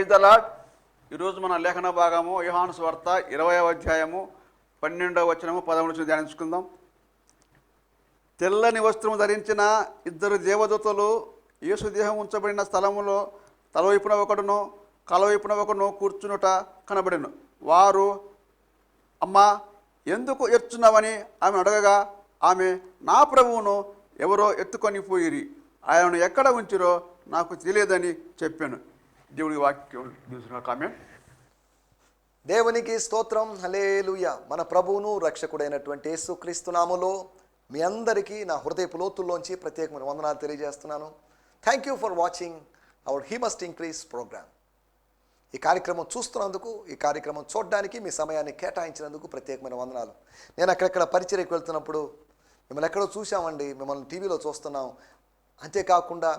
Praise the lord. ఈరోజు మన లేఖన భాగము యోహాను సువార్త 20వ అధ్యాయము 12వ వచనము 13వ వచనం ధ్యానించుకుందాం. తెల్లని వస్త్రము ధరించిన ఇద్దరు దేవదూతలు యేసు దేహం ఉంచబడిన స్థలములో తలవైపున ఒకడును కలవైపున ఒకడును కూర్చునుట కనబడెను. వారు, అమ్మా, ఎందుకు ఎత్తుచున్నావని ఆమె అడగగా, ఆమె, నా ప్రభువును ఎవరో ఎత్తుకొని పోయిరి, ఆయనను ఎక్కడ ఉంచిరో నాకు తెలియదని చెప్పాను. దేవుడి వాక్యం కామెంట్. దేవునికి స్తోత్రం, హల్లెలూయా. మన ప్రభువును రక్షకుడైనటువంటి యేసుక్రీస్తు నామములో మీ అందరికీ నా హృదయపు లోతుల్లోంచి ప్రత్యేకమైన వందనాలు తెలియజేస్తున్నాను. Thank you for watching our he must increase programme. ఈ కార్యక్రమం చూస్తున్నందుకు, ఈ కార్యక్రమం చూడడానికి మీ సమయాన్ని కేటాయించినందుకు ప్రత్యేకమైన వందనాలు. నేను అక్కడెక్కడ పరిచర్యకు వెళ్తున్నప్పుడు మిమ్మల్ని ఎక్కడో చూసామండి, మిమ్మల్ని టీవీలో చూస్తున్నాం. అంతేకాకుండా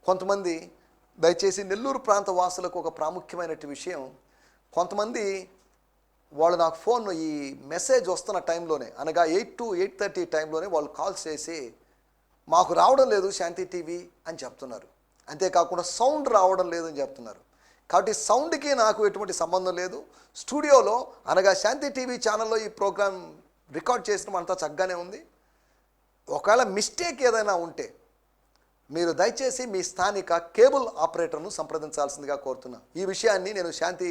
కొంతమంది, దయచేసి నెల్లూరు ప్రాంత వాసులకు ఒక ప్రాముఖ్యమైనటువంటి విషయం, కొంతమంది వాళ్ళు నాకు ఫోన్ ఈ మెసేజ్ వస్తున్న టైంలోనే, అనగా 8 to 8:30 టైంలోనే వాళ్ళు కాల్స్ చేసి మాకు రావడం లేదు శాంతి టీవీ అని చెప్తున్నారు. అంతేకాకుండా సౌండ్ రావడం లేదని చెప్తున్నారు. కాబట్టి సౌండ్కి నాకు ఎటువంటి సంబంధం లేదు. స్టూడియోలో అనగా శాంతి టీవీ ఛానల్లో ఈ ప్రోగ్రాం రికార్డ్ చేసిన అంతా చక్కగానే ఉంది. ఒకవేళ మిస్టేక్ ఏదైనా ఉంటే మీరు దయచేసి మీ స్థానిక కేబుల్ ఆపరేటర్ను సంప్రదించాల్సిందిగా కోరుతున్నా. ఈ విషయాన్ని నేను శాంతి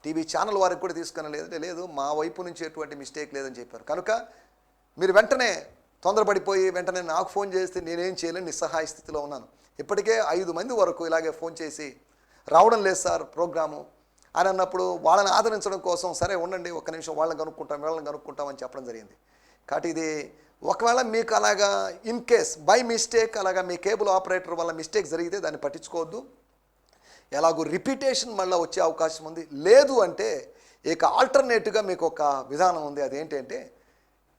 టీవీ ఛానల్ వారికి కూడా తీసుకుని లేదు మా వైపు నుంచి ఎటువంటి మిస్టేక్ లేదని చెప్పారు. కనుక మీరు వెంటనే తొందరపడిపోయి వెంటనే నాకు ఫోన్ చేస్తే నేనేం చేయలేని నిస్సహాయ స్థితిలో ఉన్నాను. ఇప్పటికే 5 మంది వరకు ఇలాగే ఫోన్ చేసి రావడం లేదు సార్ ప్రోగ్రాము అని అన్నప్పుడు వాళ్ళని ఆదరించడం కోసం, సరే ఉండండి ఒక్క నిమిషం వాళ్ళని కనుక్కుంటాం వీళ్ళని కనుక్కుంటాం అని చెప్పడం జరిగింది. కాబట్టి ఇది ఒకవేళ మీకు అలాగా ఇన్ కేస్ బై మిస్టేక్ అలాగా మీ కేబుల్ ఆపరేటర్ వల్ల మిస్టేక్ జరిగితే దాన్ని పట్టించుకోవద్దు. ఎలాగో రిపీటేషన్ మళ్ళీ వచ్చే అవకాశం ఉంది. లేదు అంటే ఇక ఆల్టర్నేటివ్గా మీకు ఒక విధానం ఉంది. అదేంటంటే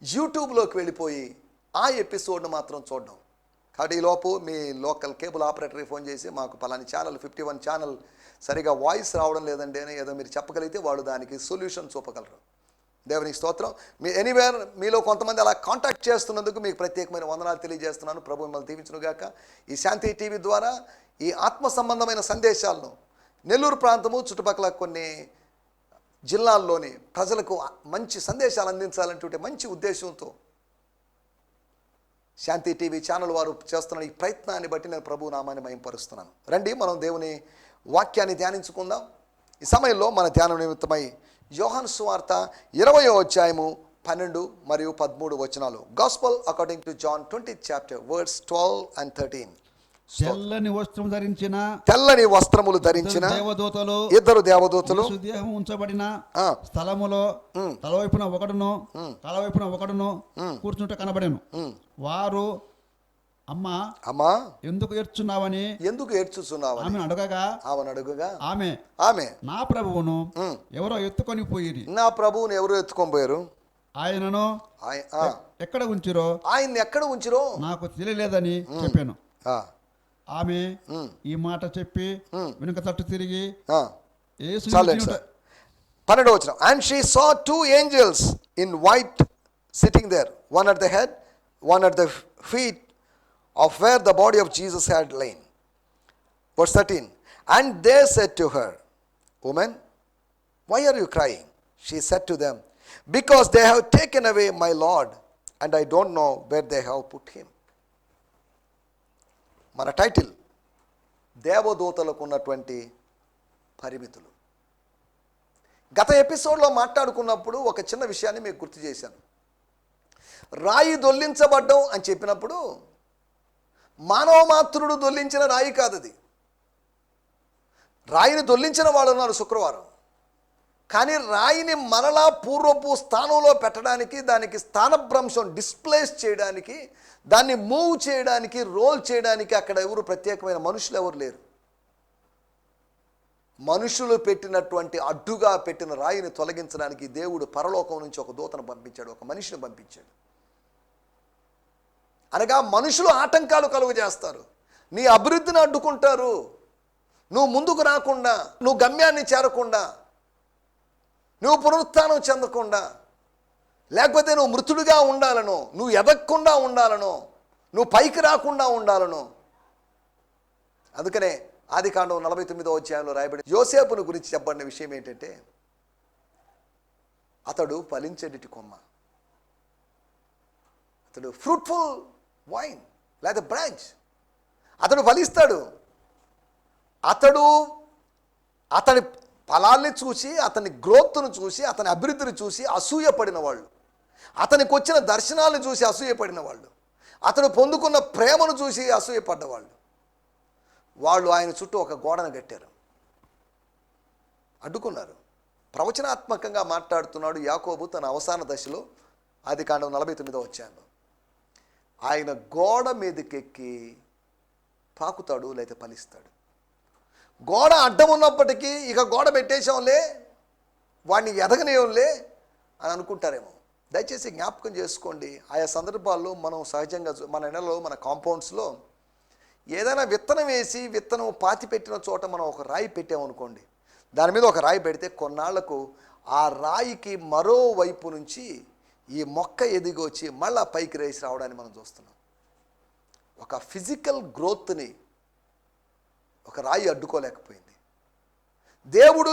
యూట్యూబ్లోకి వెళ్ళిపోయి ఆ ఎపిసోడ్ను మాత్రం చూడడం. కాబట్టి ఈలోపు మీ లోకల్ కేబుల్ ఆపరేటర్కి ఫోన్ చేసి మాకు పలాని ఛానల్ 51 ఛానల్ సరిగా వాయిస్ రావడం లేదండి అని ఏదో మీరు చెప్పగలిగితే వాళ్ళు దానికి సొల్యూషన్ చూపగలరు. దేవునికి స్తోత్రం. మీ ఎనీవేర్ మీలో కొంతమంది అలా కాంటాక్ట్ చేస్తున్నందుకు మీకు ప్రత్యేకమైన వందనాలు తెలియజేస్తున్నాను. ప్రభు మిమ్మల్ని దీవించునుగాక. ఈ శాంతి టీవీ ద్వారా ఈ ఆత్మ సంబంధమైన సందేశాలను నెల్లూరు ప్రాంతము చుట్టుపక్కల కొన్ని జిల్లాల్లోని ప్రజలకు మంచి సందేశాలు అందించాలనేటువంటి మంచి ఉద్దేశంతో శాంతి టీవీ ఛానల్ వారు చేస్తున్న ఈ ప్రయత్నాన్ని బట్టి నేను ప్రభు నామాన్ని మహింపరుస్తున్నాను. రండి మనం దేవుని వాక్యాన్ని ధ్యానించుకుందాం. ఈ సమయంలో మన ధ్యానం నిమిత్తమై యోహాను సువార్త 20వ అధ్యాయము 12 మరియు 13 వచనాలు. Gospel according to John 20th chapter verse 12 and 13. తెల్లని వస్త్రములు ధరించిన ఇద్దరు దేవదూతలు దేహం ఉంచబడిన స్థలములో తలవైపున ఒకడును కలవైపున ఒకడును కూర్చుంటే కనబడెను. వారు, అమ్మా, ఎందుకు ఏడ్చున్నావని ఆమె అడగగా, ఆమె, నా ప్రభువును ఎవరో ఎత్తుకొని పోయిరి, ఆయనను ఎక్కడ ఉంచిరో నాకు తెలియలేదని చెప్పాను. ఆమె ఈ మాట చెప్పి వెనుక తట్టు తిరిగి 12వ వచనం. And she saw 2 angels in white sitting there, one at the head, one at the feet of where the body of Jesus had lain. Verse 13. And they said to her, Woman, why are you crying? She said to them, Because they have taken away my Lord, and I don't know where they have put him. మన title దేవదూతలకు ఉన్నటువంటి పరిమితులు. గత ఎపిసోడ్లో మాట్లాడుకున్నప్పుడు ఒక చిన్న విషయాన్ని మీకు గుర్తు చేశాను. రాయి దొల్లించబడ్డం అని చెప్పినప్పుడు మానవ మాత్రుడు దొల్లించిన రాయి కాదది. రాయిని దొల్లించిన వాళ్ళు ఉన్నారు శుక్రవారం. కానీ రాయిని మరలా పూర్వపు స్థానంలో పెట్టడానికి, దానికి స్థానభ్రంశం డిస్ప్లేస్ చేయడానికి, దాన్ని మూవ్ చేయడానికి, రోల్ చేయడానికి అక్కడ ఎవరు ప్రత్యేకమైన మనుషులు ఎవరు లేరు. మనుషులు పెట్టినటువంటి అడ్డుగా పెట్టిన రాయిని తొలగించడానికి దేవుడు పరలోకం నుంచి ఒక దూతను పంపించాడు, ఒక మనిషిని పంపించాడు. అనగా మనుషులు ఆటంకాలు కలుగు చేస్తారు, నీ అభివృద్ధిని అడ్డుకుంటారు, నువ్వు ముందుకు రాకుండా, నువ్వు గమ్యాన్ని చేరకుండా, నువ్వు పునరుత్థానం చెందకుండా, లేకపోతే నువ్వు మృతుడిగా ఉండాలనో, నువ్వు ఎదగకుండా ఉండాలనో, నువ్వు పైకి రాకుండా ఉండాలనో. అందుకనే ఆదికాండం 49వ అధ్యాయంలో రాయబడి యోసేపును గురించి చెప్పబడిన విషయం ఏంటంటే, అతడు ఫలించేటి కొమ్మ, అతడు ఫ్రూట్ఫుల్ వైన్ లేదా బ్రాంచ్. అతడు ఫలిస్తాడు. అతని ఫలాల్ని చూసి, అతని గ్రోత్ను చూసి, అతని అభివృద్ధిని చూసి అసూయపడిన వాళ్ళు, అతనికి వచ్చిన దర్శనాలను చూసి అసూయపడిన వాళ్ళు, అతడు పొందుకున్న ప్రేమను చూసి అసూయపడ్డవాళ్ళు, వాళ్ళు ఆయన చుట్టూ ఒక గోడను కట్టారు, అడ్డుకున్నారు. ప్రవచనాత్మకంగా మాట్లాడుతున్నాడు యాకోబు తన అవసాన దశలో. ఆదికాండం 49వ అధ్యాయంలో ఆయన గోడ మీదకెక్కి పాకుతాడు, లేకపోతే ఫలిస్తాడు. గోడ అడ్డం ఉన్నప్పటికీ ఇక గోడ పెట్టేశాంలే, వాడిని ఎదగనేయంలే అని అనుకుంటారేమో. దయచేసి జ్ఞాపకం చేసుకోండి, ఆయా సందర్భాల్లో మనం సహజంగా మన ఇళ్లలో, మన కాంపౌండ్స్లో ఏదైనా విత్తనం వేసి విత్తనం పాతి పెట్టిన చోట మనం ఒక రాయి పెట్టామనుకోండి, దాని మీద ఒక రాయి పెడితే కొన్నాళ్లకు ఆ రాయికి మరోవైపు నుంచి ఈ మొక్క ఎదిగి వచ్చి మళ్ళా పైకి రేసి రావడాన్ని మనం చూస్తున్నాం. ఒక ఫిజికల్ గ్రోత్ని ఒక రాయి అడ్డుకోలేకపోయింది. దేవుడు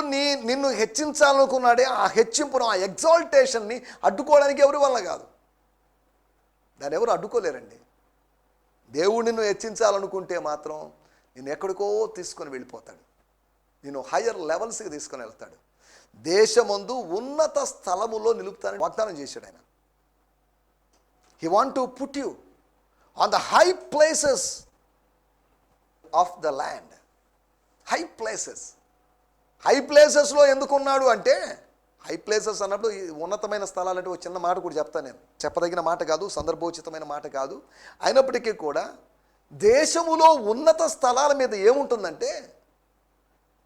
నిన్ను హెచ్చించాలనుకున్నాడే, ఆ హెచ్చింపును, ఆ ఎగ్జాల్టేషన్ని అడ్డుకోవడానికి ఎవరి వల్ల కాదు. దాన్ని ఎవరు అడ్డుకోలేరండి. దేవుడు నిన్ను హెచ్చించాలనుకుంటే మాత్రం నిన్ను ఎక్కడికో తీసుకొని వెళ్ళిపోతాడు, నిన్ను హయ్యర్ లెవెల్స్కి తీసుకొని వెళ్తాడు. దేశమందు ఉన్నత స్థలములో నిలుపుతానని వాగ్దానం చేశాడు ఆయన. He want to put you on the high places of the land. High ప్లేసెస్లో ఎందుకున్నాడు అంటే, హై ప్లేసెస్ అన్నప్పుడు ఉన్నతమైన స్థలాలు అంటే ఒక చిన్న మాట కూడా చెప్తాను నేను, చెప్పదగిన మాట కాదు, సందర్భోచితమైన మాట కాదు. అయినప్పటికీ కూడా దేశములో ఉన్నత స్థలాల మీద ఏముంటుందంటే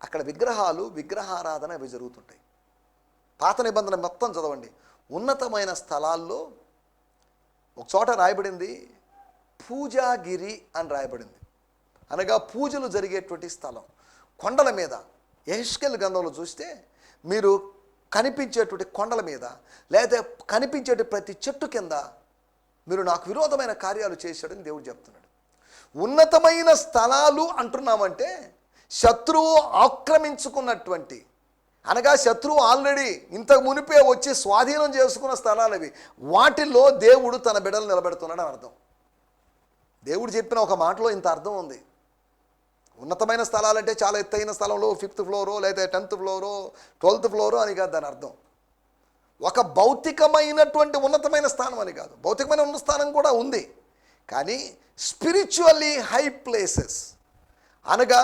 అక్కడ విగ్రహారాధన అవి జరుగుతుంటాయి. పాత నిబంధన మొత్తం చదవండి. ఉన్నతమైన స్థలాల్లో ఒక చోట రాయబడింది పూజాగిరి అని రాయబడింది, అనగా పూజలు జరిగేటువంటి స్థలం. కొండల మీద యెహెజ్కేలు గ్రంథంలో చూస్తే మీరు కనిపించేటువంటి కొండల మీద లేదా కనిపించేటి ప్రతి చెట్టు కింద మీరు నాకు విరోధమైన కార్యాలు చేశాడని దేవుడు చెప్తున్నాడు. ఉన్నతమైన స్థలాలు అంటున్నామంటే శత్రువు ఆక్రమించుకున్నటువంటి, అనగా శత్రువు ఆల్రెడీ ఇంతకు మునిపే వచ్చి స్వాధీనం చేసుకున్న స్థలాలు అవి. వాటిల్లో దేవుడు తన బిడ్డలు నిలబెడుతున్నాడు అని అర్థం. దేవుడు చెప్పిన ఒక మాటలో ఇంత అర్థం ఉంది. ఉన్నతమైన స్థలాలంటే చాలా ఎత్తైన స్థలంలో 5th ఫ్లోరో లేదా 10th ఫ్లోరో 12th ఫ్లోరో అని కాదు దాని అర్థం. ఒక భౌతికమైనటువంటి ఉన్నతమైన స్థానం అని కాదు, భౌతికమైన ఉన్న స్థానం కూడా ఉంది, కానీ స్పిరిచువల్లీ హై ప్లేసెస్, అనగా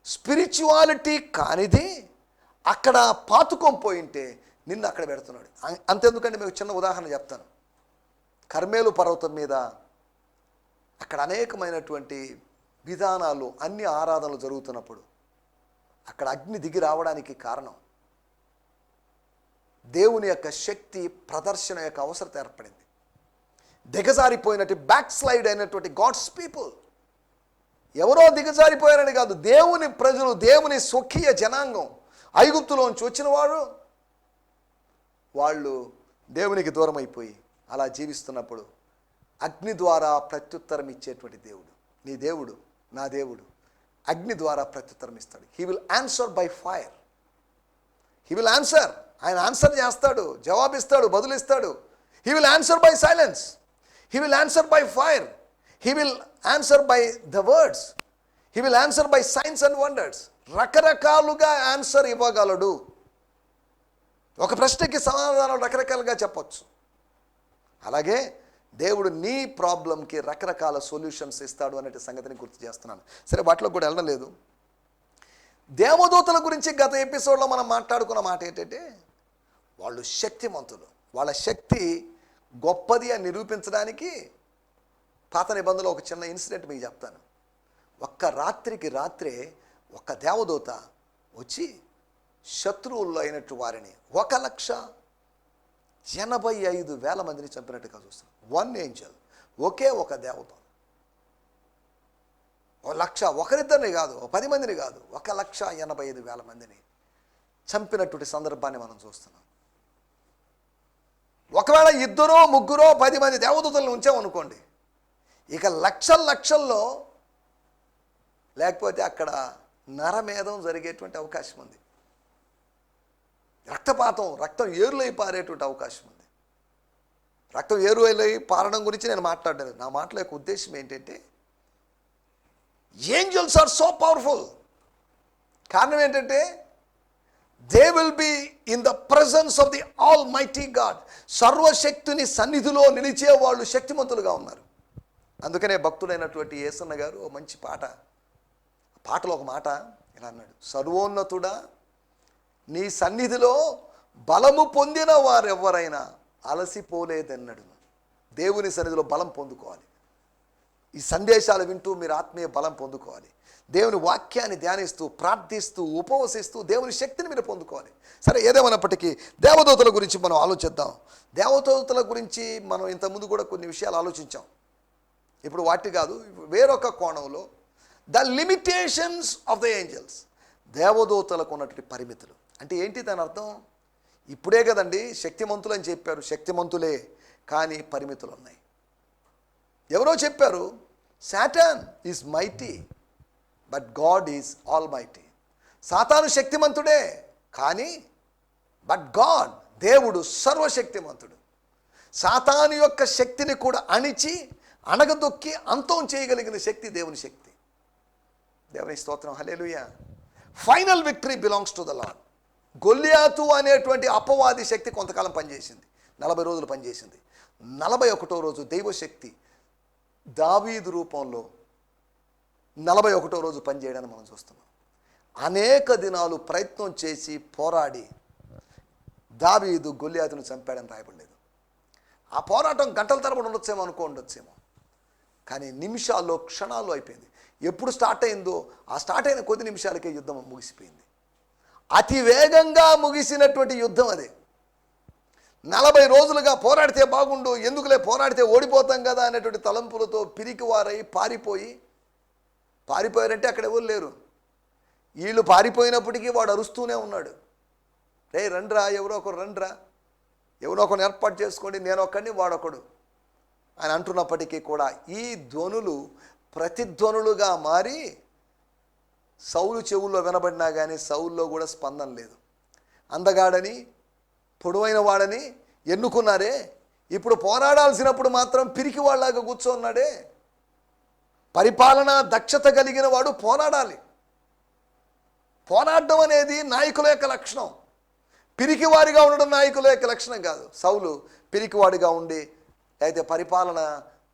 స్పిరిచువాలిటీ కానిది అక్కడ పాతుకొని పోయింటే నిన్ను అక్కడ పెడుతున్నాడు. అంతెందుకంటే మీకు చిన్న ఉదాహరణ చెప్తాను. కర్మేలు పర్వతం మీద అక్కడ అనేకమైనటువంటి విధానాలు, అన్ని ఆరాధనలు జరుగుతున్నప్పుడు అక్కడ అగ్ని దిగి రావడానికి కారణం దేవుని యొక్క శక్తి ప్రదర్శన యొక్క అవసరత ఏర్పడింది. దిగజారిపోయినట్టు బ్యాక్ స్లైడ్ అయినటువంటి గాడ్స్ పీపుల్, ఎవరో దిగజారిపోయారని కాదు, దేవుని ప్రజలు, దేవుని స్వకీయ జనాంగం ఐగుప్తులోంచి వచ్చిన వాళ్ళు దేవునికి దూరం అయిపోయి అలా జీవిస్తున్నప్పుడు అగ్ని ద్వారా ప్రత్యుత్తరం ఇచ్చేటువంటి దేవుడు, నీ దేవుడు, నా దేవుడు అగ్ని ద్వారా ప్రత్యుత్తరం ఇస్తాడు. He will answer by fire. He will answer, ఆయన ఆన్సర్ చేస్తాడు, జవాబిస్తాడు, బదులిస్తాడు. He will answer by silence, he will answer by fire, he will answer by the words, he will answer by signs and wonders. రకరకాలుగా answer ఇవ్వగలడు. ఒక ప్రశ్నకి సమాధానం రకరకాలుగా చెప్పచ్చు. అలాగే దేవుడు నీ ప్రాబ్లంకి రకరకాల సొల్యూషన్స్ ఇస్తాడు అనే సంగతిని గుర్తు చేస్తున్నాను. సరే, వాటిలో కూడా వెళ్ళడం లేదు. దేవదూతల గురించి గత ఎపిసోడ్లో మనం మాట్లాడుకున్న మాట ఏంటంటే, వాళ్ళు శక్తిమంతులు, వాళ్ళ శక్తి గొప్పది అని నిరూపించడానికి పాత నిబంధనలో ఒక చిన్న ఇన్సిడెంట్ మీకు చెప్తాను. ఒక్క రాత్రికి రాత్రే ఒక దేవదూత వచ్చి శత్రువుల్లో అయినట్టు వారిని 1,85,000 మందిని చంపినట్టుగా చూస్తాం. 1 ఏంజల్, ఒకే ఒక దేవత 1,00,000, ఒకరిద్దరిని కాదు, 10 మందిని కాదు, 1,85,000 మందిని చంపినటువంటి సందర్భాన్ని మనం చూస్తున్నాం. ఒకవేళ 2, 3, 10 మంది దేవదూతలను ఉంచామనుకోండి, ఇక లక్షల్లో లేకపోతే అక్కడ నరమేధం జరిగేటువంటి అవకాశం ఉంది. రక్తం ఏరులై పారేటువంటి అవకాశం ఉంది. రక్తం ఏరులై పారడం గురించి నేను మాట్లాడలేదు. నా మాటల యొక్క ఉద్దేశం ఏంటంటే, ఏంజల్స్ ఆర్ సో పవర్ఫుల్. కారణం ఏంటంటే, they will be in the presence of the almighty God. సర్వశక్తుని సన్నిధిలో నిలిచే వాళ్ళు శక్తిమంతులుగా ఉన్నారు. అందుకనే భక్తుడైనటువంటి యేసన్న గారు ఓ మంచి పాటలో ఒక మాట ఇలా అన్నాడు: సర్వోన్నతుడా, నీ సన్నిధిలో బలము పొందిన వారెవరైనా అలసిపోలేదన్నాడు. దేవుని సన్నిధిలో బలం పొందుకోవాలి. ఈ సందేశాలు వింటూ మీరు ఆత్మీయ బలం పొందుకోవాలి. దేవుని వాక్యాన్ని ధ్యానిస్తూ, ప్రార్థిస్తూ, ఉపవసిస్తూ దేవుని శక్తిని మీరు పొందుకోవాలి. సరే, ఏదేమైనప్పటికీ దేవదూతల గురించి మనం ఆలోచిద్దాం. దేవదూతల గురించి మనం ఇంతకుముందు కూడా కొన్ని విషయాలు ఆలోచించాం. ఇప్పుడు వాటి కాదు, వేరొక కోణంలో the limitations of the angels. దేవదూతలకు ఉన్నటువంటి పరిమితులు అంటే ఏంటి? దాని అర్థం ఇప్పుడే కదండి శక్తిమంతులు అని చెప్పారు. శక్తిమంతులే, కానీ పరిమితులు ఉన్నాయి. ఎవరో చెప్పారు, Satan is mighty but God is all mighty. సాతాను శక్తిమంతుడే, కానీ బట్ గాడ్, దేవుడు సర్వశక్తిమంతుడు. సాతాను యొక్క శక్తిని కూడా అణగదొక్కి అంతం చేయగలిగిన శక్తి దేవుని శక్తి. దేవుని స్తోత్రం, hallelujah. Final victory belongs to the Lord. Goliath అనేటువంటి అపవాది శక్తి కొంతకాలం పనిచేసింది, 40 రోజులు పనిచేసింది. 41వ రోజు దైవశక్తి దావీదు రూపంలో 41వ రోజు పనిచేయడాన్ని మనం చూస్తున్నాం. అనేక దినాలు ప్రయత్నం చేసి పోరాడి దావీదు గొల్లియాతును చంపాడని రాయబడలేదు. ఆ పోరాటం గంటల తరబడి ఉండొచ్చేమో, కానీ నిమిషాల్లో, క్షణాల్లో అయిపోయింది. ఎప్పుడు స్టార్ట్ అయిందో ఆ స్టార్ట్ అయిన కొద్ది నిమిషాలకే యుద్ధం ముగిసిపోయింది. అతి వేగంగా ముగిసినటువంటి యుద్ధం అదే. 40 రోజులుగా పోరాడితే బాగుండు, ఎందుకులే పోరాడితే ఓడిపోతాం కదా అనేటువంటి తలంపులతో పిరికివారై పారిపోయారంటే అక్కడ ఎవరు లేరు. వీళ్ళు పారిపోయినప్పటికీ వాడు అరుస్తూనే ఉన్నాడు, రే రండ్రా, ఎవరో ఒకరు రండ్రా, ఎవరో ఒకరిని ఏర్పాటు చేసుకోండి, నేను ఒక్కడిని వాడొకడు అని అంటున్నప్పటికీ కూడా ఈ ధ్వనులు ప్రతిధ్వనులుగా మారి సౌలు చెవుల్లో వినబడినా కానీ సౌల్లో కూడా స్పందన లేదు. అందగాడని, పొడవైన వాడని ఎన్నుకున్నారే, ఇప్పుడు పోరాడాల్సినప్పుడు మాత్రం పిరికి వాళ్ళలాగా కూర్చోన్నాడే. పరిపాలన దక్షత కలిగిన వాడు పోరాడాలి. పోరాడడం అనేది నాయకుల యొక్క లక్షణం. పిరికివాడిగా ఉండడం నాయకుల యొక్క లక్షణం కాదు. సౌలు పిరికివాడిగా ఉండి అయితే పరిపాలన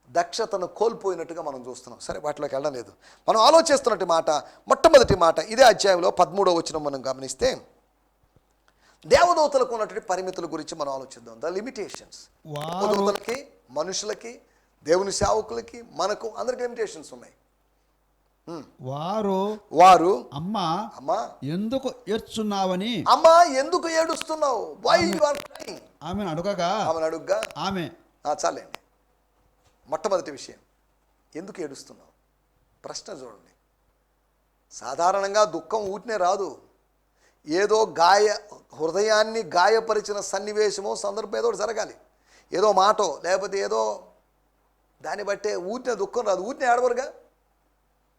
దక్షతను కోల్పోయినట్టుగా మనం చూస్తున్నాం. సరే, వాటిలోకి వెళ్ళడం లేదు. మనం ఆలోచిస్తున్నట్టు మాట, మొట్టమొదటి మాట ఇదే అధ్యాయంలో 13వ వచనం మనం గమనిస్తే దేవదూతలకు ఉన్నటువంటి పరిమితుల గురించి మనం ఆలోచిద్దాం. The limitations. దేవదూతలకి, మనుషులకి, దేవుని సేవకులకి, మనకు అందరికి లిమిటేషన్స్ ఉన్నాయి. వారు అమ్మా ఎందుకు ఏడ్చున్నావని, అమ్మా ఎందుకు ఏడుస్తున్నావు, వై యు ఆర్ క్రైయింగ్, ఆమెను అడుగగా ఆమె చాలండి. మొట్టమొదటి విషయం, ఎందుకు ఏడుస్తున్నావు? ప్రశ్న చూడండి. సాధారణంగా దుఃఖం ఊటినే రాదు. ఏదో హృదయాన్ని గాయపరిచిన సన్నివేశమో సందర్భం ఏదో జరగాలి, ఏదో మాటో లేకపోతే ఏదో దాన్ని బట్టే ఊటినే దుఃఖం రాదు. ఊటినే ఏడవరుగా.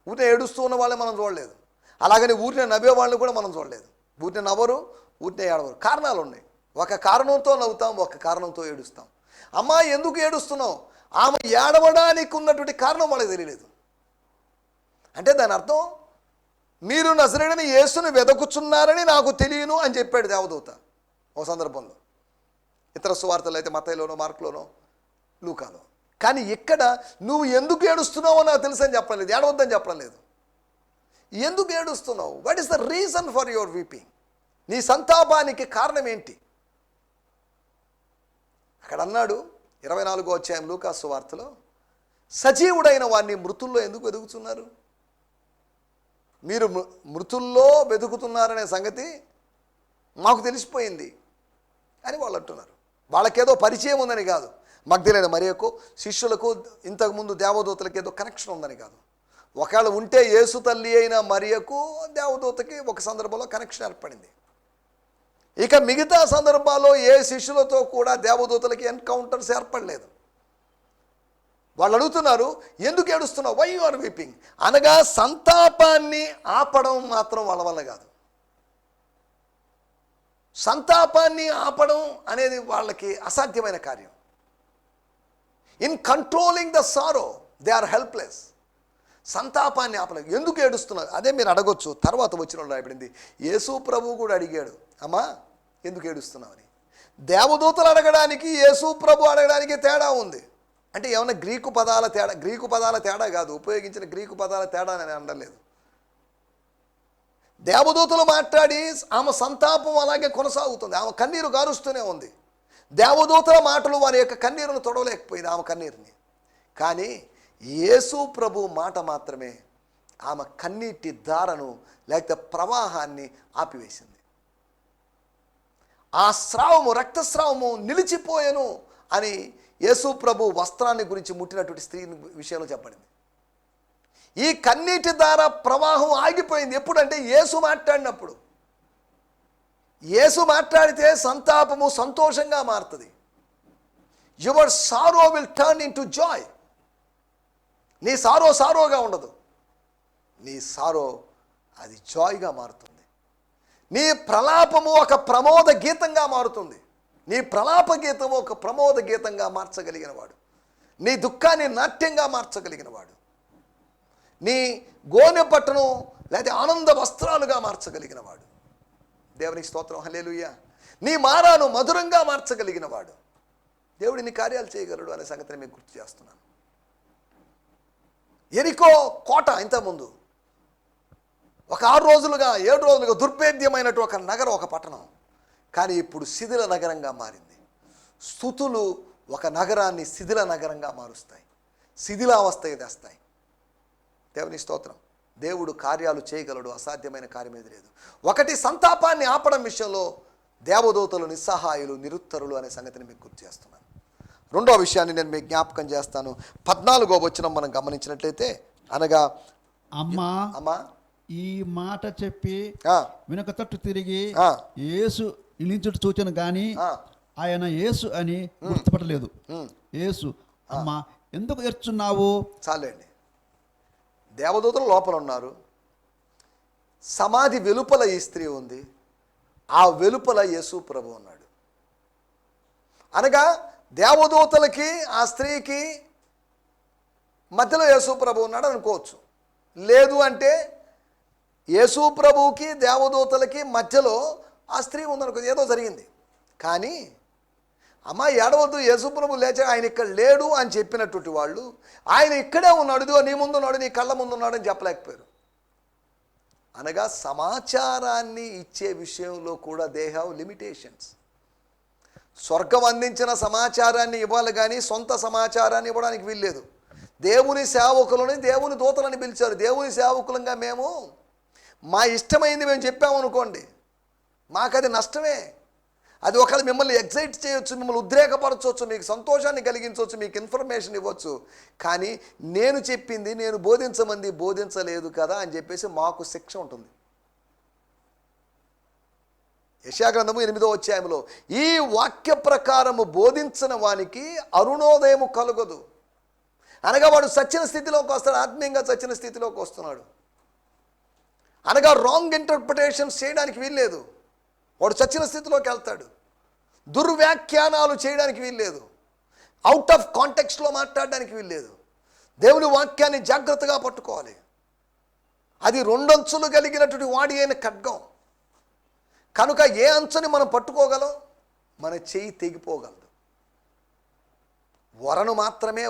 ఊటినే ఏడుస్తూ ఉన్న వాళ్ళని మనం చూడలేదు. అలాగని ఊటినే నవ్వే వాళ్ళని కూడా మనం చూడలేదు. ఊటినే నవ్వరు, ఊటినే ఏడవరు. కారణాలు ఉన్నాయి. ఒక కారణంతో నవ్వుతాం, ఒక కారణంతో ఏడుస్తాం. అమ్మా ఎందుకు ఏడుస్తున్నావు? ఆమె ఏడవడానికి ఉన్నటువంటి కారణం వాళ్ళకి తెలియలేదు. అంటే దాని అర్థం, మీరు నజరేయుడైన యేసును వెదకుచున్నారని నాకు తెలియను అని చెప్పాడు దేవదూత ఓ సందర్భంలో. ఇతర సువార్తలు అయితే మత్తయిలోనో, మార్కులోనో, లూకాలో. కానీ ఇక్కడ నువ్వు ఎందుకు ఏడుస్తున్నావో నాకు తెలుసు అని చెప్పడం లేదు, ఏడవద్దని చెప్పడం లేదు. ఎందుకు ఏడుస్తున్నావు? What is the reason for your weeping? నీ సంతాపానికి కారణం ఏంటి? అక్కడ అన్నాడు 24వ అధ్యాయం లూకా సువార్తలో, సజీవుడైన వారిని మృతుల్లో ఎందుకు వెతుకుతున్నారు? మీరు మృతుల్లో వెతుకుతున్నారనే సంగతి మాకు తెలిసిపోయింది అని వాళ్ళు అంటున్నారు. వాళ్ళకేదో పరిచయం ఉందని కాదు, మగ్దలేన మరియకు, శిష్యులకు, ఇంతకుముందు దేవదూతలకు ఏదో కనెక్షన్ ఉందని కాదు. ఒకవేళ ఉంటే యేసు తల్లి అయిన మరియకు దేవదూతకి ఒక సందర్భంలో కనెక్షన్ ఏర్పడింది. ఇక మిగతా సందర్భాల్లో ఏ శిష్యులతో కూడా దేవదూతలకి ఎన్కౌంటర్స్ ఏర్పడలేదు. వాళ్ళు అడుగుతున్నారు, ఎందుకు ఏడుస్తున్నావు, వై యు ఆర్ వీపింగ్ అనగా సంతాపాన్ని ఆపడం మాత్రం వాళ్ళ వల్ల కాదు. సంతాపాన్ని ఆపడం అనేది వాళ్ళకి అసాధ్యమైన కార్యం. In controlling the sorrow they are helpless. సంతాపాన్ని ఆపలేదు. ఎందుకు ఏడుస్తున్నారు, అదే మీరు అడగొచ్చు. తర్వాత వచ్చిన వాళ్ళు రాయబడింది, యేసు ప్రభువు కూడా అడిగాడు, అమ్మా ఎందుకు ఏడుస్తున్నావు అని. దేవదూతలు అడగడానికి యేసు ప్రభు అడగడానికి తేడా ఉంది. అంటే ఏమన్నా గ్రీకు పదాల తేడా కాదు, ఉపయోగించిన గ్రీకు పదాల తేడా అని అనలేదు. దేవదూతలు మాట్లాడి ఆమె సంతాపం అలాగే కొనసాగుతుంది, ఆమె కన్నీరు గారుస్తూనే ఉంది. దేవదూతల మాటలు వారి యొక్క కన్నీరును తొడవలేకపోయింది, ఆమె కన్నీరుని. కానీ యేసు ప్రభు మాట మాత్రమే ఆమె కన్నీటి ధారను లేకపోతే ప్రవాహాన్ని ఆపివేసింది. ఆ స్రావము, రక్తస్రావము నిలిచిపోయెను అని యేసు ప్రభు వస్త్రాన్ని గురించి ముట్టినటువంటి స్త్రీ విషయంలో చెప్పబడింది. ఈ కన్నీటి ధార ప్రవాహం ఆగిపోయింది. ఎప్పుడంటే యేసు మాట్లాడినప్పుడు. యేసు మాట్లాడితే సంతాపము సంతోషంగా మారుతుంది. Your sorrow will turn in to Joy. నీ సారోగా ఉండదు, నీ సారో అది జాయ్గా మారుతుంది. నీ ప్రలాపము ఒక ప్రమోద గీతంగా మారుతుంది. నీ ప్రలాప గీతము ఒక ప్రమోద గీతంగా మార్చగలిగిన వాడు, నీ దుఃఖాన్ని నాట్యంగా మార్చగలిగిన వాడు, నీ గోనె పట్టను లేదా ఆనంద వస్త్రాలుగా మార్చగలిగిన వాడు. దేవునికి స్తోత్రం, హల్లెలూయా. నీ మారాను మధురంగా మార్చగలిగిన వాడు దేవుడిని కార్యాలు చేయగలడు అనే సంగతిని మీకు గుర్తు చేస్తున్నాను. ఎరికో కోట ఇంతకుముందు ఒక 6 రోజులుగా 7 రోజులుగా దుర్భేద్యమైనట్టు ఒక నగరం, ఒక పట్టణం. కానీ ఇప్పుడు శిథిల నగరంగా మారింది. స్తుతులు ఒక నగరాన్ని శిథిల నగరంగా మారుస్తాయి, శిథిలావస్థకి తెస్తాయి. దేవుని స్తోత్రం. దేవుడు కార్యాలు చేయగలడు, అసాధ్యమైన కార్యం ఏది లేదు. ఒకటి, సంతాపాన్ని ఆపడం విషయంలో దేవదూతలు నిస్సహాయులు, నిరుత్తరులు అనే సంగతిని మీకు గుర్తు చేస్తున్నాను. రెండో విషయాన్ని నేను మీకు జ్ఞాపకం చేస్తాను. 14వ వచనం మనం గమనించినట్లయితే, అనగా అమ్మా ఈ మాట చెప్పి వెనుక తట్టు తిరిగి యేసు నిలిచుట చూచాను గాని ఆయన యేసు అని గుర్తుపట్టలేదు. యేసు, అమ్మా ఎందుకు ఏడ్చున్నావు. చాలండి. దేవదూతలు లోపల ఉన్నారు, సమాధి వెలుపల ఈ స్త్రీ ఉంది, ఆ వెలుపల యేసు ప్రభు ఉన్నాడు. అనగా దేవదూతలకి ఆ స్త్రీకి మధ్యలో యేసు ప్రభు ఉన్నాడు అనుకోవచ్చు. లేదు అంటే యేసు ప్రభువుకి దేవదూతలకి మధ్యలో ఆ స్త్రీ ఉందనుకో, ఏదో జరిగింది. కానీ అమ్మ ఏడవద్దు, యేసు ప్రభు లేచాడు, ఆయన ఇక్కడ లేడు అని చెప్పినటువంటి వాళ్ళు ఆయన ఇక్కడే ఉన్నాడు, ఇదిగో నీ ముందు ఉన్నాడు, నీ కళ్ళ ముందు ఉన్నాడు అని చెప్పలేకపోయారు. అనగా సమాచారాన్ని ఇచ్చే విషయంలో కూడా దే హ్యావ్ లిమిటేషన్స్. స్వర్గం అందించిన సమాచారాన్ని ఇవ్వాలి కానీ సొంత సమాచారాన్ని ఇవ్వడానికి వీల్లేదు. దేవుని సేవకులని దేవుని దూతలని పిలిచారు. దేవుని సేవకులంగా మేము మా ఇష్టమైంది మేము చెప్పామనుకోండి, మాకది నష్టమే. అది ఒకవేళ మిమ్మల్ని ఎగ్జైట్ చేయొచ్చు, మిమ్మల్ని ఉద్రేకపరచవచ్చు, మీకు సంతోషాన్ని కలిగించవచ్చు, మీకు ఇన్ఫర్మేషన్ ఇవ్వచ్చు. కానీ నేను చెప్పింది నేను బోధించమంది బోధించలేదు కదా అని చెప్పేసి మాకు శిక్ష ఉంటుంది. యెషయా గ్రంథము 8వ అధ్యాయంలో, ఈ వాక్య ప్రకారము బోధించిన వానికి అరుణోదయము కలుగదు. అనగా వాడు సచ్చిన స్థితిలోకి వస్తాడు, ఆత్మీయంగా సచ్చిన స్థితిలోకి వస్తున్నాడు. అనగా రాంగ్ ఇంటర్ప్రిటేషన్స్ చేయడానికి వీల్లేదు. వాడు చచ్చిన స్థితిలోకి వెళ్తాడు. దుర్వ్యాఖ్యానాలు చేయడానికి వీల్లేదు. అవుట్ ఆఫ్ కాంటెక్స్ట్లో మాట్లాడడానికి వీల్లేదు. దేవుని వాక్యాన్ని జాగ్రత్తగా పట్టుకోవాలి. అది 2 అంచులు కలిగినటువంటి వాడి అయిన ఖడ్గం కనుక ఏ అంచుని మనం పట్టుకోగలం, మన చెయ్యి తెగిపోగలదు.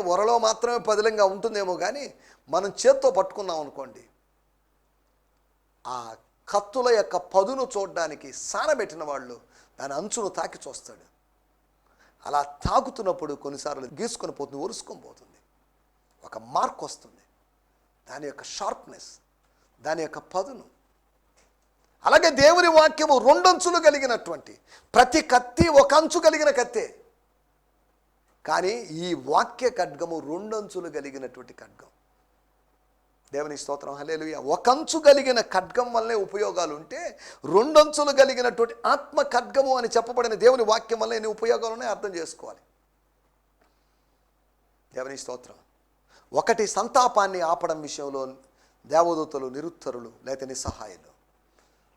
వరలో మాత్రమే పదిలంగా ఉంటుందేమో కానీ మనం చేత్తో పట్టుకున్నాం అనుకోండి, ఆ కత్తుల యొక్క పదును చూడడానికి సానబెట్టిన వాళ్ళు దాని అంచును తాకి చూస్తాడు. అలా తాకుతున్నప్పుడు కొన్నిసార్లు గీసుకొని పోతుంది, ఒరుసుకొని పోతుంది, ఒక మార్క్ వస్తుంది. దాని యొక్క షార్ప్నెస్, దాని యొక్క పదును. అలాగే దేవుని వాక్యము 2 అంచులు కలిగినటువంటి, ప్రతి కత్తి ఒక అంచు కలిగిన కత్తే. కానీ ఈ వాక్య ఖడ్గము 2 అంచులు కలిగినటువంటి ఖడ్గం. దేవుని స్తోత్రం, హల్లెలూయా. 1 అంచు కలిగిన ఖడ్గం వల్లనే ఉపయోగాలు ఉంటే 2 అంచులు కలిగినటువంటి ఆత్మ ఖడ్గము అని చెప్పబడిన దేవుని వాక్యం వల్ల ఎన్ని ఉపయోగాలు ఉన్నాయో అర్థం చేసుకోవాలి. దేవుని స్తోత్రం. ఒకటి సంతాపాన్ని ఆపడం విషయంలో దేవదూతలు నిరుత్తరులు లేకపోతే నిస్సహాయులు.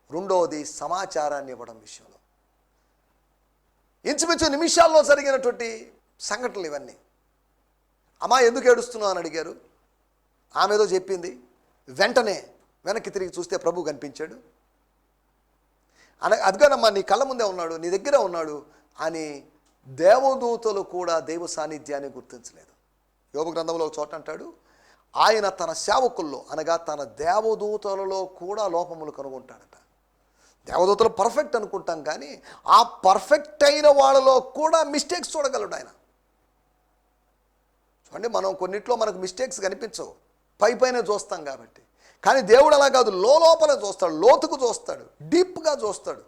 రెండవది సమాచారాన్ని ఇవ్వడం విషయంలో. ఇంచుమించు నిమిషాల్లో జరిగినటువంటి సంఘటనలు ఇవన్నీ. అమ్మా ఎందుకు ఏడుస్తున్నావు అని అడిగారు. ఆమె ఏదో చెప్పింది. వెంటనే వెనక్కి తిరిగి చూస్తే ప్రభు కనిపించాడు. అదిగోనమ్మా నీ కళ్ళ ముందే ఉన్నాడు, నీ దగ్గర ఉన్నాడు అని దేవదూతలు కూడా దైవ సాన్నిధ్యాన్ని గుర్తించలేదు. యోబు గ్రంథంలో ఒక చోట అంటాడు, ఆయన తన సేవకుల్లో అనగా తన దేవదూతలలో కూడా లోపములు కనుగొంటాడట. దేవదూతలు పర్ఫెక్ట్ అనుకుంటాం కానీ ఆ పర్ఫెక్ట్ అయిన వాళ్ళలో కూడా మిస్టేక్స్ చూడగలడు ఆయన. చూడండి, మనం కొన్నిట్లో మనకు మిస్టేక్స్ కనిపించవు, పైన చూస్తాం కాబట్టి. కానీ దేవుడు అలా కాదు, లోపల చూస్తాడు, లోతుకు చూస్తాడు, డీప్గా చూస్తాడు.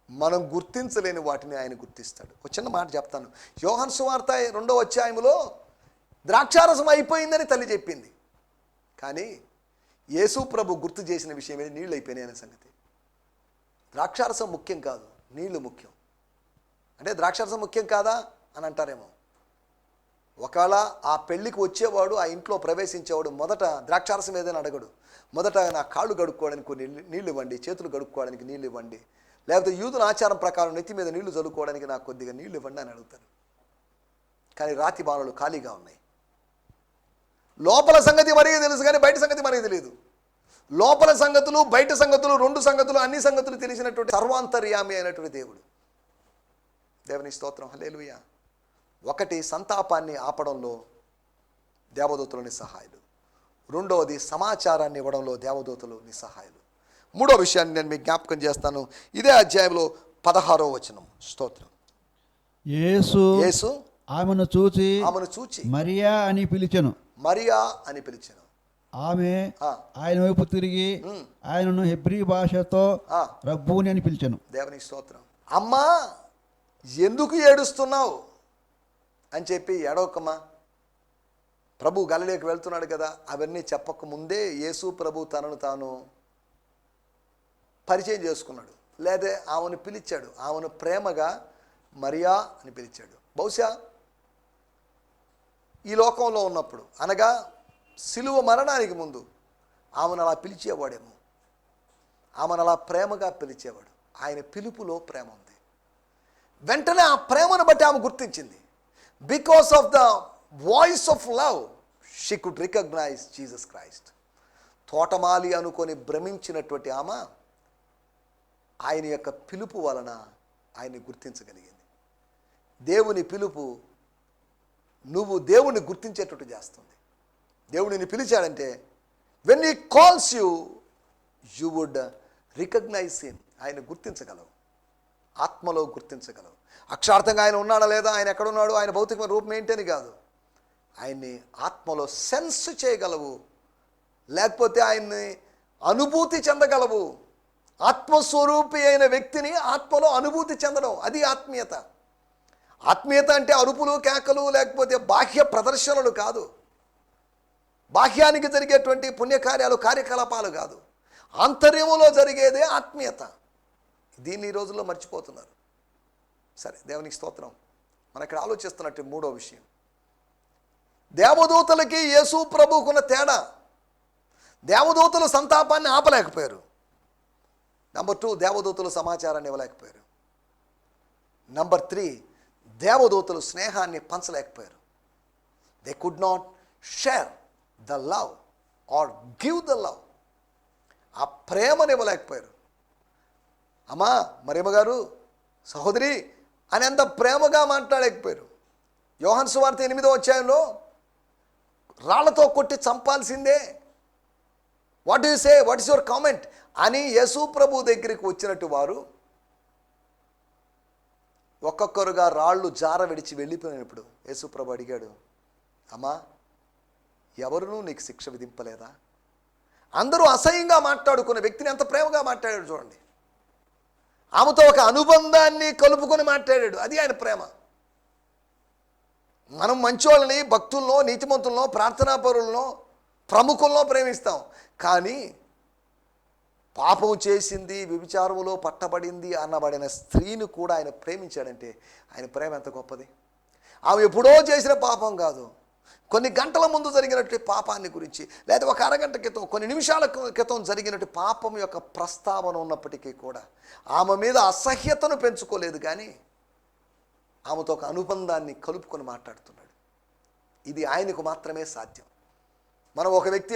మనం గుర్తించలేని వాటిని ఆయన గుర్తిస్తాడు. ఒక చిన్న మాట చెప్తాను. యోహాను సువార్త 2వ అధ్యాయములో ద్రాక్షారసం అయిపోయిందని తల్లి చెప్పింది. కానీ యేసు ప్రభు గుర్తు చేసిన విషయం ఏంటి? నీళ్ళు అయిపోయినాయి అనే సంగతి. ద్రాక్షారసం ముఖ్యం కాదు, నీళ్లు ముఖ్యం. అంటే ద్రాక్షారసం ముఖ్యం కాదా అని అంటారేమో. ఒకవేళ ఆ పెళ్ళికి వచ్చేవాడు, ఆ ఇంట్లో ప్రవేశించేవాడు మొదట ద్రాక్షారసం ఏదైనా అడగడు. మొదట నా కాళ్ళు గడుక్కోవడానికి కొన్ని నీళ్ళు ఇవ్వండి, చేతులు గడుక్కోవడానికి నీళ్ళు ఇవ్వండి, లేకపోతే యూదుల ఆచారం ప్రకారం నెత్తి మీద నీళ్లు చల్లుకోవడానికి నాకు కొద్దిగా నీళ్ళు ఇవ్వండి అని అడుగుతాను. కానీ రాతి బాణలు ఖాళీగా ఉన్నాయి. లోపల సంగతి మరీ తెలుసు కానీ బయట సంగతి మరీ తెలియదు. లోపల సంగతులు, బయట సంగతులు, 2 సంగతులు, అన్ని సంగతులు తెలిసినటువంటి సర్వాంతర్యామి అయినటువంటి దేవుడు. దేవుని స్తోత్రం, హల్లెలూయా. ఒకటి సంతాపాన్ని ఆపడంలో దేవదూతలు నిస్సహాయులు. రెండవది సమాచారాన్ని ఇవ్వడంలో దేవదూతలు నిస్సహాయులు. మూడో విషయాన్ని నేను మీకు జ్ఞాపకం చేస్తాను. ఇదే అధ్యాయంలో 16వ వచనం. స్తోత్రం. యేసు ఆమెను చూచి మరియా అని పిలిచెను. మరియా అని పిలిచెను. ఆమె ఆయన వైపు తిరిగి ఆయనను హెబ్రీ భాషతో రబ్బూని అని పిలిచెను. దేవుని స్తోత్రం. అమ్మా ఎందుకు ఏడుస్తున్నావు అని చెప్పి ఏడవకమ్మా, ప్రభు గలిలేకి వెళ్తున్నాడు కదా, అవన్నీ చెప్పక ముందే యేసు ప్రభు తనను తాను పరిచయం చేసుకున్నాడు. లేదా ఆమెను పిలిచాడు. ఆమెను ప్రేమగా మరియా అని పిలిచాడు. బహుశా ఈ లోకంలో ఉన్నప్పుడు అనగా సిలువ మరణానికి ముందు ఆమెను అలా పిలిచేవాడేమో, ఆమెను అలా ప్రేమగా పిలిచేవాడు. ఆయన పిలుపులో ప్రేమ ఉంది. వెంటనే ఆ ప్రేమను బట్టి ఆమె గుర్తించింది. Because of the voice of love she could recognise Jesus Christ. తోటమాలి అనుకొని భ్రమించినటువంటి ఆమె ఆయన యొక్క పిలుపు వలన ఆయన్ని గుర్తించగలిగింది. దేవుని పిలుపు నువ్వు దేవుణ్ణి గుర్తించేటట్టు చేస్తుంది. దేవుడిని పిలిచాడంటే when he calls you, you would recognise him. ఆయన గుర్తించగలవు, ఆత్మలో గుర్తించగలవు. అక్షరార్థంగా ఆయన ఉన్నాడా లేదా, ఆయన ఎక్కడున్నాడు, ఆయన భౌతికమైన రూపం ఏంటి అని కాదు, ఆయన్ని ఆత్మలో సెన్స్ చేయగలవు, లేకపోతే ఆయన్ని అనుభూతి చెందగలవు. ఆత్మస్వరూపి అయిన వ్యక్తిని ఆత్మలో అనుభూతి చెందడం, అది ఆత్మీయత. ఆత్మీయత అంటే అరుపులు, కేకలు, లేకపోతే బాహ్య ప్రదర్శనలు కాదు, బాహ్యానికి జరిగేటువంటి పుణ్యకార్యాలు, కార్యకలాపాలు కాదు, ఆంతర్యములో జరిగేదే ఆత్మీయత. దీన్ని ఈ రోజుల్లో మర్చిపోతున్నారు. సరే, దేవునికి స్తోత్రం. మనం ఇక్కడ ఆలోచిస్తున్నట్టు మూడో విషయం, దేవదూతలకి యేసు ప్రభువుకున్న తేడా. దేవదూతలు సంతాపాన్ని ఆపలేకపోయారు. నంబర్ 2, దేవదూతలు సమాచారాన్ని ఇవ్వలేకపోయారు. నంబర్ 3, దేవదూతలు స్నేహాన్ని పంచలేకపోయారు. They could not share the love or give the love. ఆ ప్రేమని ఇవ్వలేకపోయారు. అమ్మా మరియమ్మ గారు, సహోదరి అని అంత ప్రేమగా మాట్లాడలేకపోయారు. యోహాను సువార్త 8వ అధ్యాయంలో రాళ్లతో కొట్టి చంపాల్సిందే, what you say, what is your comment అని యేసు ప్రభు దగ్గరికి వచ్చినట్టు వారు ఒక్కొక్కరుగా రాళ్ళు జార విడిచి వెళ్ళిపోయినప్పుడు యేసు ప్రభు అడిగాడు, అమ్మా ఎవరునూ నీకు శిక్ష విధింపలేదా? అందరూ అసహ్యంగా మాట్లాడుకున్న వ్యక్తిని ఎంత ప్రేమగా మాట్లాడాడు చూడండి. ఆమెతో ఒక అనుబంధాన్ని కలుపుకొని మాట్లాడాడు, అది ఆయన ప్రేమ. మనం మంచోళ్ళని, భక్తుల్లో, నీతిమంతుల్లో, ప్రార్థనాపరులను, ప్రముఖుల్లో ప్రేమిస్తాం. కానీ పాపం చేసింది, వ్యభిచారములో పట్టబడింది అనబడిన స్త్రీని కూడా ఆయన ప్రేమించాడంటే ఆయన ప్రేమ ఎంత గొప్పది. ఆమె ఎప్పుడో చేసిన పాపం కాదు, కొన్ని గంటల ముందు జరిగినటువంటి పాపాన్ని గురించి, లేదా ఒక అరగంట క్రితం, కొన్ని నిమిషాల క్రితం జరిగినటువంటి పాపం యొక్క ప్రస్తావన ఉన్నప్పటికీ కూడా ఆమె మీద అసహ్యతను పెంచుకోలేదు, కానీ ఆమెతో ఒక అనుబంధాన్ని కలుపుకొని మాట్లాడుతున్నాడు. ఇది ఆయనకు మాత్రమే సాధ్యం. మనం ఒక వ్యక్తి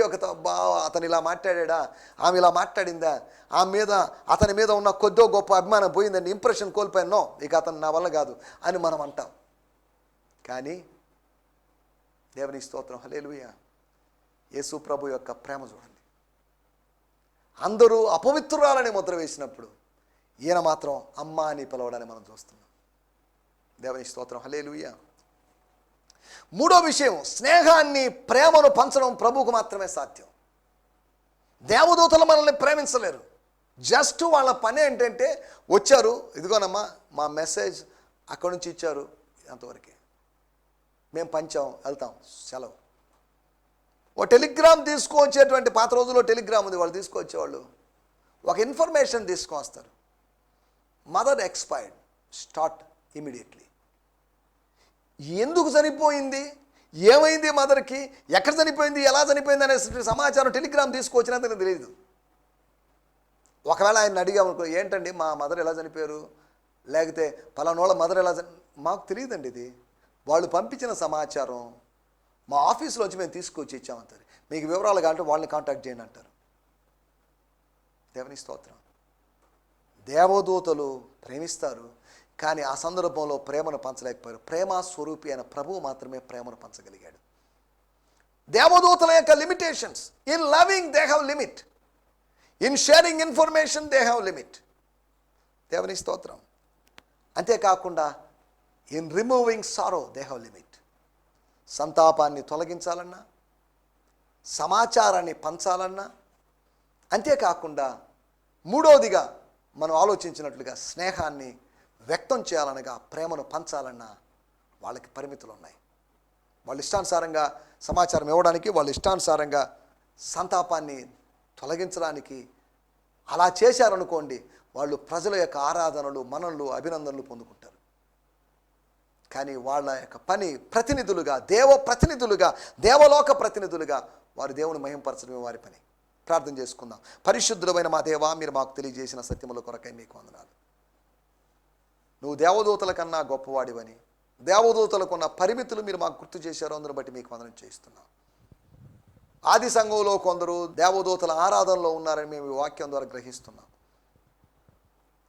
అతను ఇలా మాట్లాడా, ఆమె ఇలా మాట్లాడిందా, ఆమె మీద అతని మీద ఉన్న కొద్దో గొప్ప అభిమానం పోయిందండి, ఇంప్రెషన్ కోల్పోయానో, ఇక అతను నా వల్ల కాదు అని మనం అంటాం. కానీ దేవుని స్తోత్రం, హల్లెలూయా. యేసు ప్రభు యొక్క ప్రేమ చూడండి. అందరూ అపవిత్రురాలని ముద్ర వేసినప్పుడు ఈయన మాత్రం అమ్మ అని పిలవడాన్ని మనం చూస్తున్నాం. దేవుని స్తోత్రం, హల్లెలూయా. మూడో విషయం, స్నేహాన్ని, ప్రేమను పంచడం ప్రభువుకు మాత్రమే సాధ్యం. దేవదూతలు మనల్ని ప్రేమించలేరు. జస్ట్ వాళ్ళ పని ఏంటంటే వచ్చారు, ఇదిగోనమ్మా మా మెసేజ్ అక్కడి నుంచి ఇచ్చారు, అంతవరకే, మేము పంచాం, వెళ్తాం, సెలవు. ఓ టెలిగ్రామ్ తీసుకువచ్చేటువంటి, పాత రోజుల్లో టెలిగ్రామ్ ఉంది, వాళ్ళు తీసుకువచ్చేవాళ్ళు ఒక ఇన్ఫర్మేషన్ తీసుకొస్తారు. Mother expired, start immediately. ఎందుకు చనిపోయింది, ఏమైంది మదర్కి, ఎక్కడ చనిపోయింది, ఎలా చనిపోయింది అనే సమాచారం టెలిగ్రామ్ తీసుకొచ్చినంత నాకు తెలియదు. ఒకవేళ ఆయన అడిగామనుకో, ఏంటండి మా మదర్ ఎలా చనిపోయారు, లేకపోతే పలానోళ్ళ మదర్ ఎలా మాకు తెలియదండి. ఇది వాళ్ళు పంపించిన సమాచారం మా ఆఫీస్లో వచ్చి మేము తీసుకొచ్చి ఇచ్చామంటారు. మీకు వివరాలు కావాలంటే వాళ్ళని కాంటాక్ట్ చేయండి అంటారు. దేవుని స్తోత్రం. దేవదూతలు ప్రేమిస్తారు, కానీ ఆ సందర్భంలో ప్రేమను పంచలేకపోయారు. ప్రేమ స్వరూపి అయిన ప్రభువు మాత్రమే ప్రేమను పంచగలిగాడు. దేవదూతల యొక్క limitations, in loving they have limit, in sharing information they have limit. దేవుని స్తోత్రం. అంతేకాకుండా in removing sorrow they have limit. సంతాపాన్ని తొలగించాలన్నా, సమాచారాన్ని పంచాలన్నా, అంతేకాకుండా మూడోదిగా మనం ఆలోచించినట్లుగా స్నేహాన్ని వ్యక్తం చేయాలనగా, ప్రేమను పంచాలన్నా వాళ్ళకి పరిమితులు ఉన్నాయి. వాళ్ళు ఇష్టానుసారంగా సమాచారం ఇవ్వడానికి, వాళ్ళు ఇష్టానుసారంగా సంతాపాన్ని తొలగించడానికి అలా చేశారనుకోండి, వాళ్ళు ప్రజల యొక్క ఆరాధనలు, మనలు, అభినందనలు పొందుకుంటారు. కానీ వాళ్ళ యొక్క పని ప్రతినిధులుగా, ప్రతినిధులుగా, దేవలోక ప్రతినిధులుగా వారు దేవుని మహింపరచడమే వారి పని. ప్రార్థన చేసుకుందాం. పరిశుద్ధులమైన మా దేవా, మీరు మాకు తెలియజేసిన సత్యముల కొరకై మీకు వందనాలు. నువ్వు దేవదూతల కన్నా గొప్పవాడివని, దేవదూతలకున్న పరిమితులు మీరు మాకు గుర్తు చేశారు, అందును బట్టి మీకు వందనం చేస్తున్నాం. ఆది సంఘంలో కొందరు దేవదూతల ఆరాధనలో ఉన్నారని మేము ఈ వాక్యం ద్వారా గ్రహిస్తున్నాం.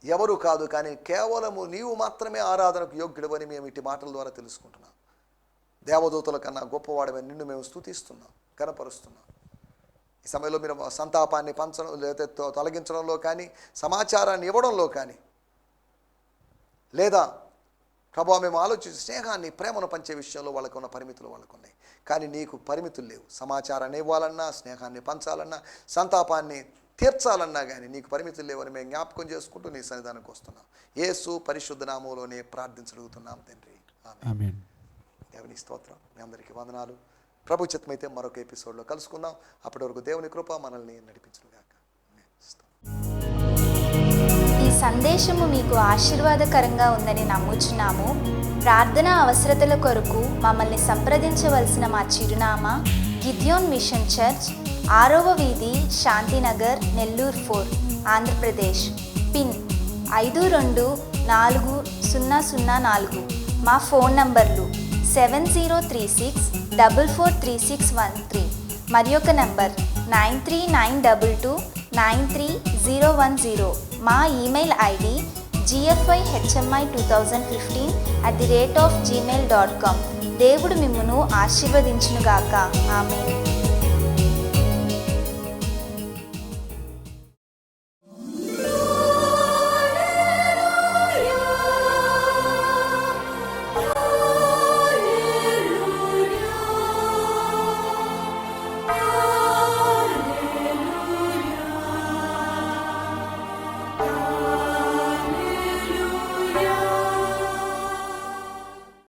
ఎవరు కాదు, కానీ కేవలము నీవు మాత్రమే ఆరాధనకు యోగ్యుడవని మేము ఇటు మాటల ద్వారా తెలుసుకుంటున్నాం. దేవదూతల కన్నా గొప్పవాడమని నిన్ను మేము స్తుతిస్తున్నాం, కనపరుస్తున్నాం. ఈ సమయంలో మీరు సంతాపాన్ని పంచడం లేదా తొలగించడంలో కానీ, సమాచారాన్ని ఇవ్వడంలో కానీ, లేదా ప్రభావ మేము ఆలోచించి స్నేహాన్ని, ప్రేమను పంచే విషయంలో వాళ్ళకు ఉన్న పరిమితులు వాళ్ళకు ఉన్నాయి. కానీ నీకు పరిమితులు లేవు. సమాచారాన్ని ఇవ్వాలన్నా, స్నేహాన్ని పంచాలన్నా, సంతాపాన్ని తీర్చాలన్నా కానీ నీకు పరిమితులు లేవని మేము జ్ఞాపకం చేసుకుంటూ నీ సన్నిధానికి వస్తున్నాం. యేసు పరిశుద్ధ నామములోనే ప్రార్థించగలుగుతున్నాం తండ్రి, ఆమేన్. దేవుని స్తోత్రం. మీ అందరికీ వందనాలు. ప్రభు చిత్తమైతే మరొక ఎపిసోడ్లో కలుసుకుందాం. అప్పటి వరకు దేవుని కృప మనల్ని నడిపించుగాక. ఈ సందేశము మీకు ఆశీర్వాదకరంగా ఉందని నమ్ముచున్నాము. ప్రార్థనా అవసరతల కొరకు మమ్మల్ని సంప్రదించవలసిన మా చిరునామా గిద్యోన్ మిషన్ చర్చ్, 6వ వీధి, శాంతినగర్, నెల్లూరు 4, ఆంధ్రప్రదేశ్. పిన్ 524004. మా ఫోన్ నంబర్లు 7036443613 మరి ఒక నంబర్ 9392293010. మా ఈమెయిల్ ఐడి gfihmi2015@gmail.com. దేవుడు మిమ్మును ఆశీర్వదించునుగాక. ఆమేన్.